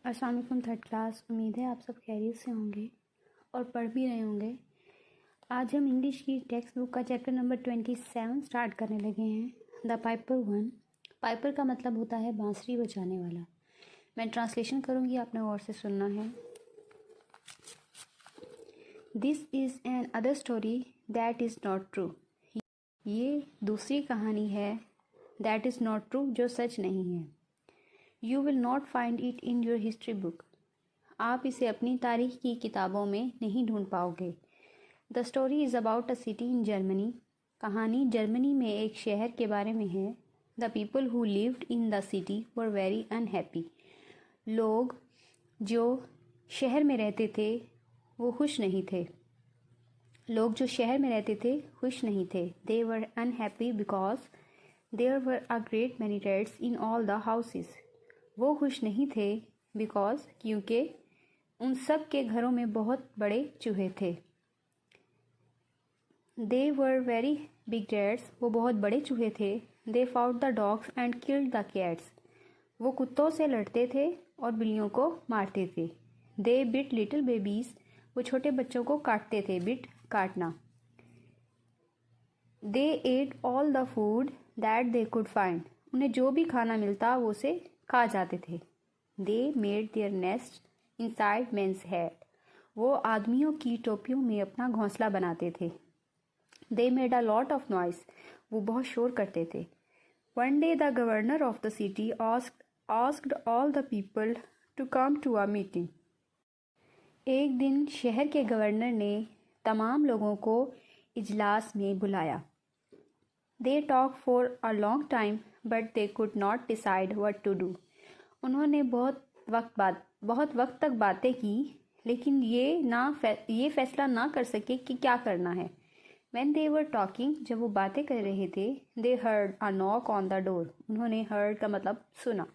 अस्सलाम वालेकुम third class. उम्मीद है आप सब खैरियत से होंगे और पढ़ भी रहे होंगे। आज हम इंग्लिश की टेक्स्ट बुक का चैप्टर नंबर 27 स्टार्ट करने लगे हैं। The Piper one. पाइपर का मतलब होता है बांसुरी बजाने वाला। मैं ट्रांसलेशन करूँगी, आपने गौर से सुनना है। This is an other story that is not true. ये दूसरी कहानी है दैट इज़ नॉट ट्रू, जो सच नहीं है। You will not find it in your history book. आप इसे अपनी तारीख की किताबों में नहीं ढूंढ पाओगे। The story is about a city in Germany. कहानी जर्मनी में एक शहर के बारे में है। The people who lived in the city were very unhappy. लोग जो शहर में रहते थे वो खुश नहीं थे। लोग जो शहर में रहते थे खुश नहीं थे। They were unhappy because there were a great many rats in all the houses. वो खुश नहीं थे बिकॉज क्योंकि उन सब के घरों में बहुत बड़े चूहे थे। They were very big rats. वो बहुत बड़े चूहे थे। They fought the dogs and killed the cats. वो कुत्तों से लड़ते थे और बिल्लियों को मारते थे। They bit little babies. वो छोटे बच्चों को काटते थे। बिट काटना। They ate all the food that they could find. उन्हें जो भी खाना मिलता वो उसे खा जाते थे। They made their nest inside men's head. वो आदमियों की टोपियों में अपना घोंसला बनाते थे। They made a lot of noise. वो बहुत शोर करते थे। One day the governor of the city asked all the people to come to a meeting. एक दिन शहर के गवर्नर ने तमाम लोगों को इजलास में बुलाया। They talk for a long time but they could not decide what to do. उन्होंने बहुत वक्त तक बातें की, लेकिन ये फैसला ना कर सके कि क्या करना है। When they were talking, जब वो बातें कर रहे थे, they heard a knock on the door. उन्होंने heard का मतलब सुना।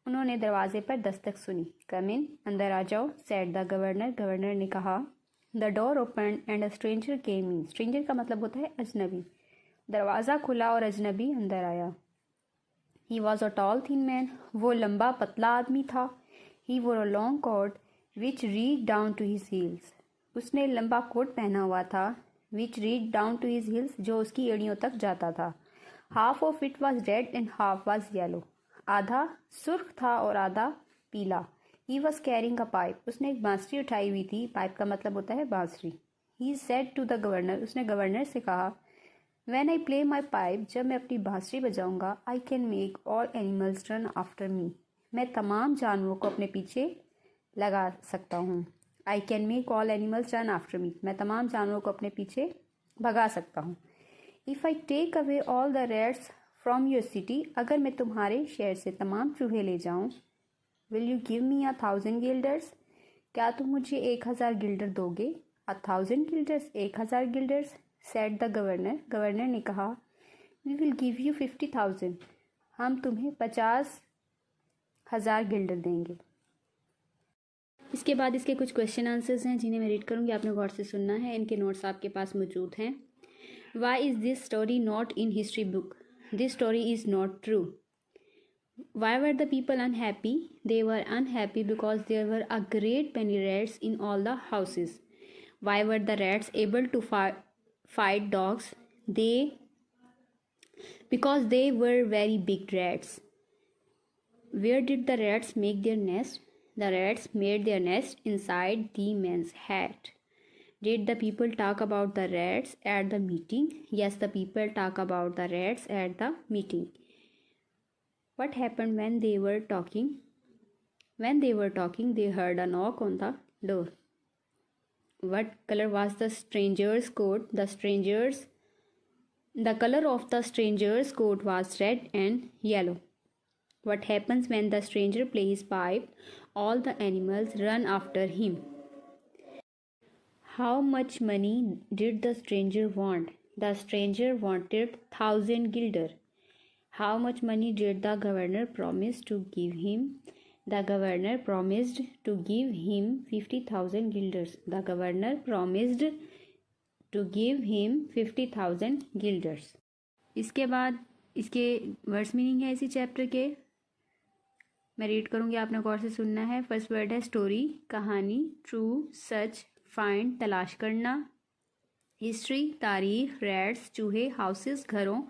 उन्होंने दरवाजे पर दस्तक सुनी। Come in, अंदर आ जाओ, said the governor. गवर्नर ने कहा। The door opened and a stranger came in. Stranger का मतलब होता है अजनबी। दरवाज़ा खुला और अजनबी अंदर आया। He was a tall thin man. वो लंबा पतला आदमी था। He wore a long coat which reached down to his heels. उसने लंबा कोट पहना हुआ था which reached down to his heels, जो उसकी एड़ियों तक जाता था। Half of it was red and half was yellow. आधा सुर्ख था और आधा पीला। He was carrying a pipe. उसने एक बांसुरी उठाई हुई थी। पाइप का मतलब होता है बांसुरी। He said to the governor. उसने गवर्नर से कहा, When I play my pipe, जब मैं अपनी बांसुरी बजाऊंगा, I can make all animals run after me. मैं तमाम जानवरों को अपने पीछे लगा सकता हूँ। I can make all animals run after me. मैं तमाम जानवरों को अपने पीछे भगा सकता हूँ। If I take away all the rats from your city, अगर मैं तुम्हारे शहर से तमाम चूहे ले जाऊँ, Will you give me 1,000 guilders? क्या तुम मुझे 1,000 गिल्डर दोगे? 1,000 guilders, 1,000 guilders, said the governor. Governor ने कहा, We will give you 50,000. हम तुम्हें 50,000 गिल्डर देंगे। इसके बाद इसके कुछ क्वेश्चन आंसर्स हैं जिन्हें मैं रीड करूंगी, आपने गौर से सुनना है। इनके नोट्स आपके पास मौजूद हैं। Why is this story not in history book? This story is not true. Why were the people unhappy? They were unhappy because there were a great many rats in all the houses. Why were the rats able to fight dogs? Because they were very big rats. Where did the rats make their nest? The rats made their nest inside the man's hat. Did the people talk about the rats at the meeting? Yes, the people talk about the rats at the meeting. What happened when they were talking? When they were talking, they heard a knock on the door. What color was the stranger's coat? The color of the stranger's coat was red and yellow. What happens when the stranger plays pipe? All the animals run after him. How much money did the stranger want? The stranger wanted 1,000 guilder. How much money did the governor promise to give him? The governor promised to give him 50,000 guilders. The governor promised to give him 50,000 guilders. इसके बाद इसके words meaning है इसी chapter के। मैं read करूँगी, आपने गौर से सुनना है। फर्स्ट वर्ड है स्टोरी, कहानी। ट्रू, सच। फाइंड, तलाश करना। हिस्ट्री, तारीख। रैट्स, चूहे। हाउसेस, घरों।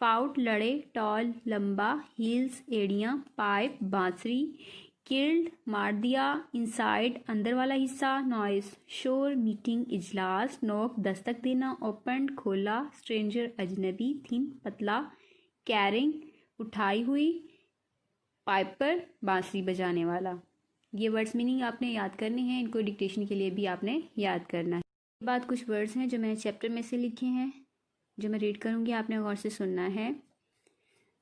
फाउट, लड़े। टॉल, लंबा। हील्स, एड़ियाँ। पाइप, बांसुरी। किल्ड, मार दिया। इनसाइड, अंदर वाला हिस्सा। नॉइस, शोर। मीटिंग, इजलास। नोक, दस्तक देना। ओपन, खोला। स्ट्रेंजर, अजनबी। थिन, पतला। कैरिंग, उठाई हुई। पाइपर, बांसुरी बजाने वाला। ये वर्ड्स मीनिंग आपने याद करने हैं, इनको डिक्टेशन के लिए भी आपने याद करना है। बाद कुछ वर्ड्स हैं जो मैंने चैप्टर में से लिखे हैं, जो मैं रीड करूँगी, आपने गौर से सुनना है।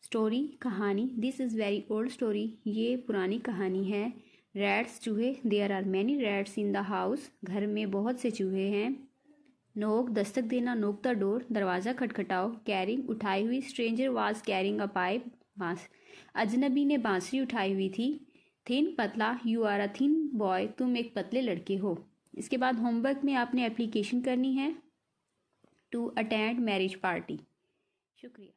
स्टोरी, कहानी। This is very old story, ये पुरानी कहानी है। रैट्स, चूहे। There are many rats in the house, घर में बहुत से चूहे हैं। नोक, दस्तक देना। नोक द डोर, दरवाज़ा खटखटाओ। कैरिंग, उठाई हुई। Stranger was carrying a pipe, बांस, अजनबी ने बांसुरी उठाई हुई थी। थिन, पतला। You are a thin boy, तुम एक पतले लड़के हो। इसके बाद होमवर्क में आपने एप्लीकेशन करनी है टू अटेंड मैरिज पार्टी। शुक्रिया।